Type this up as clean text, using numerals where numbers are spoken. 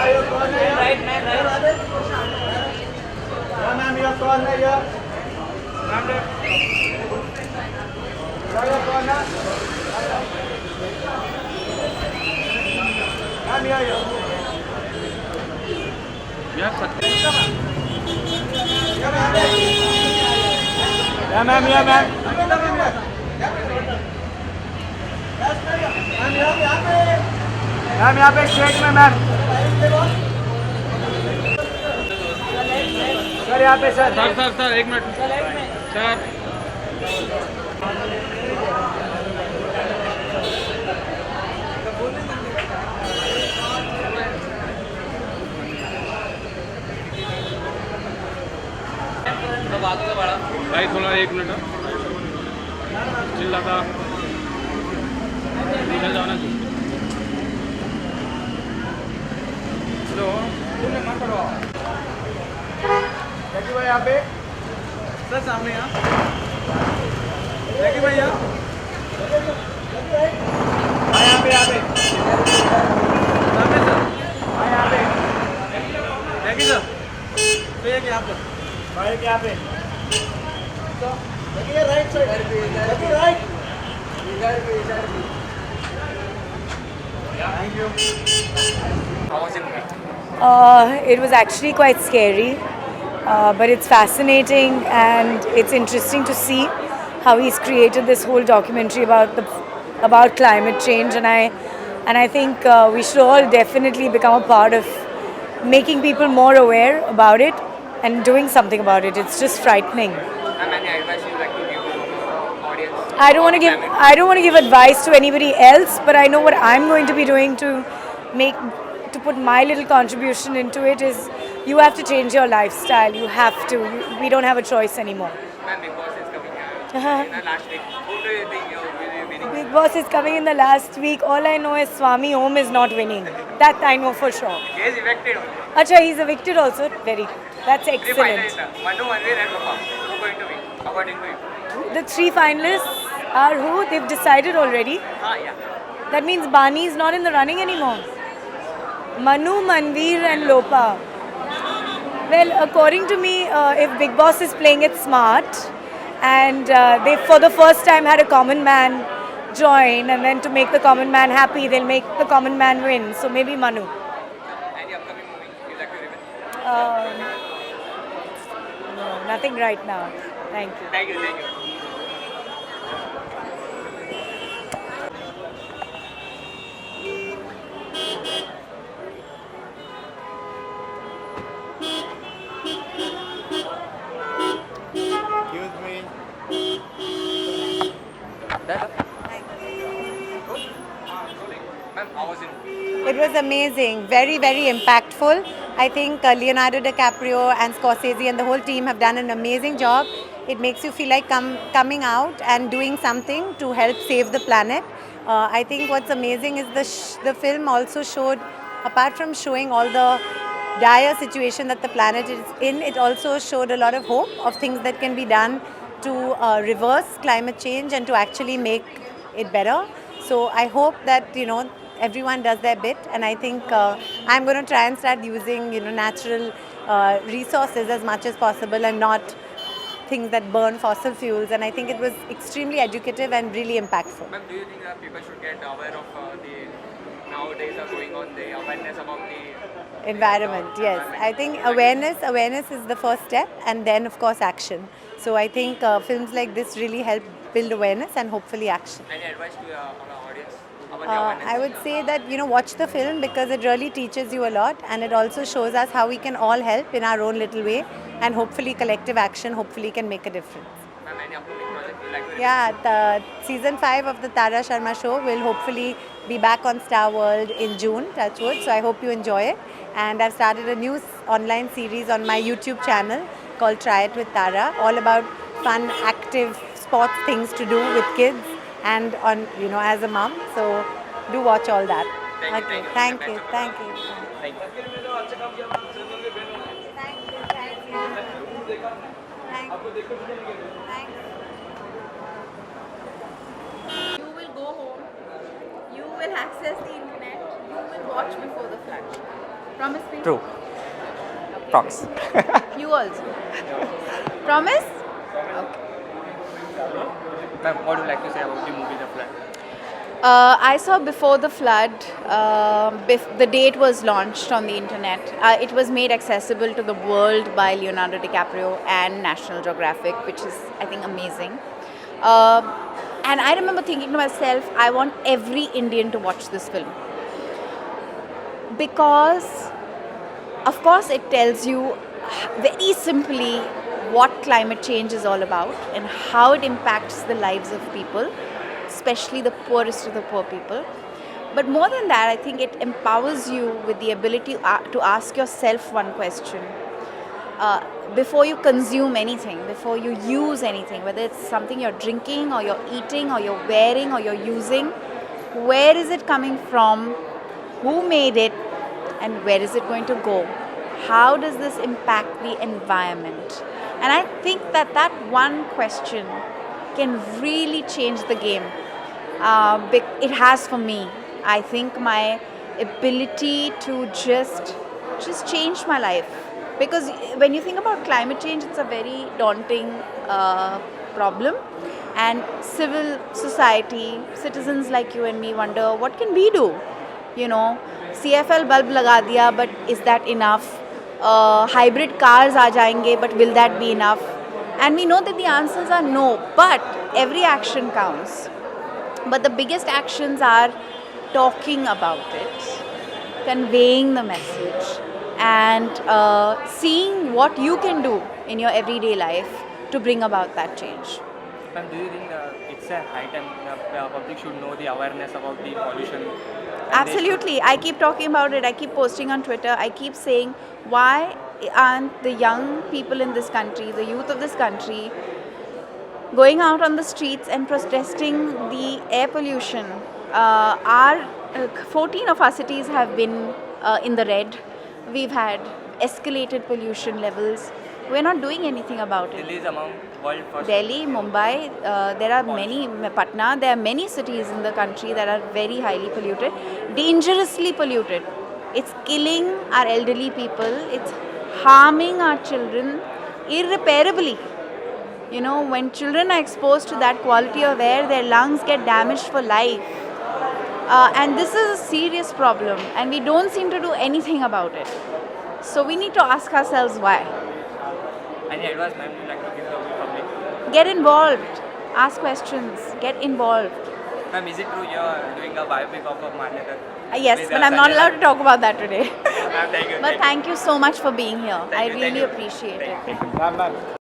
Right, man, right. Ma'am, your corner here. Sir, your corner. Ma'am, here. Yeah, ma'am, here, ma'am. Ma'am यहाँ पे straight में ma'am sir यहाँ पे sir sir 1 minute sir भाई थोड़ा 1 minute चिल्ला था निकल जाओ ना जैकी भाई यहाँ पे सर सामने यहाँ जैकी भाई यहाँ यहाँ पे सामने सर यहाँ पे जैकी सर तो ये यहाँ पर भाई यहाँ पे Jackie right side Jackie right thank you It was actually quite scary, but it's fascinating and it's interesting to see how he's created this whole documentary about climate change, and I think we should all definitely become a part of making people more aware about it and doing something about it. It's just frightening. Any advice you like to give to audience? I don't want to give advice to anybody else, but I know what I'm going to be doing to put my little contribution into it is you have to change your lifestyle. You have to. We don't have a choice anymore. Ma'am, Big Boss is coming in the last week. Who do you think will be winning? Big Boss is coming in the last week. All I know is Swami Om is not winning. That I know for sure. He is elected. Acha, he's evicted also. Very good. That's Three excellent. finalists, Manu, Manveer and Papa. Who are going to win, according to you? The three finalists are who? They've decided already. Yeah. That means Bani is not in the running anymore. Manu, Manveer and Lopa. Well, according to me, if Big Boss is playing it smart and they for the first time had a common man join, and then to make the common man happy, they'll make the common man win. So maybe Manu. Any upcoming movie you like to reveal? No, nothing right now. Thank you. Thank you. Excuse me. Ma'am, how was it? It was amazing, very, very impactful. I think Leonardo DiCaprio and Scorsese and the whole team have done an amazing job. It makes you feel like coming out and doing something to help save the planet. I think what's amazing is the film also showed, apart from showing all the dire situation that the planet is in, it also showed a lot of hope of things that can be done to reverse climate change and to actually make it better. So I hope that, everyone does their bit, and I think I'm going to try and start using, natural resources as much as possible and not things that burn fossil fuels, and I think it was extremely educative and really impactful. Ma'am, do you think that people should get aware of the nowadays are going on the awareness about the Environment, yes. I think awareness is the first step, and then of course action. So I think films like this really help build awareness and hopefully action. Any advice to our audience about the awareness? I would say that watch the film because it really teaches you a lot, and it also shows us how we can all help in our own little way, and hopefully collective action hopefully can make a difference. Ma'am, any upcoming project you like to reveal? Yeah, the season 5 of the Tara Sharma show will hopefully be back on Star World in June, touch wood. So I hope you enjoy it. And I've started a new online series on my YouTube channel called Try It with Tara, all about fun, active sports things to do with kids and on as a mom. So do watch all that. Thank you, Thank thank you. you. Thank you. Thank you. You will go home, you will access the internet, you will watch before the flood. Promise me. True. Promise. You also. Promise? Ma'am, what would you like to say about the movie The Flood? I saw Before the Flood. The date was launched on the internet. It was made accessible to the world by Leonardo DiCaprio and National Geographic, which is, I think, amazing. And I remember thinking to myself, I want every Indian to watch this film. Because, of course, it tells you very simply what climate change is all about and how it impacts the lives of people, especially the poorest of the poor people. But more than that, I think it empowers you with the ability to ask yourself one question. Before you consume anything, before you use anything, whether it's something you're drinking or you're eating or you're wearing or you're using, where is it coming from? Who made it? And where is it going to go? How does this impact the environment? And I think that one question can really change the game. It has for me. I think my ability to just change my life. Because when you think about climate change, it's a very daunting problem. And civil society, citizens like you and me wonder, what can we do? You know, CFL bulb laga diya, but is that enough? Hybrid cars aa jayenge, but will that be enough? And we know that the answers are no, but every action counts. But the biggest actions are talking about it, conveying the message, and seeing what you can do in your everyday life to bring about that change. Ma'am, do you think it's a high time the public should know the awareness about the pollution? Absolutely. I keep talking about it. I keep posting on Twitter. I keep saying, why aren't the young people in this country, the youth of this country, going out on the streets and protesting the air pollution? 14 of our cities have been in the red. We've had escalated pollution levels. We're not doing anything about it. Delhi is among world first. Delhi, Mumbai, there are many, Patna, there are many cities in the country that are very highly polluted, dangerously polluted. It's killing our elderly people, it's harming our children irreparably. You know, when children are exposed to that quality of air, their lungs get damaged for life. And this is a serious problem, and we don't seem to do anything about it. So we need to ask ourselves why. Any advice, ma'am, you like to give the public? Get involved, ask questions, get involved. Ma'am, is it true you're doing a biopic of Manyata? Yes, but I'm not allowed to talk about that today. Ma'am, thank you. But thank you so much for being here. I Thank you, really thank you. appreciate it. Thank you. Ma'am.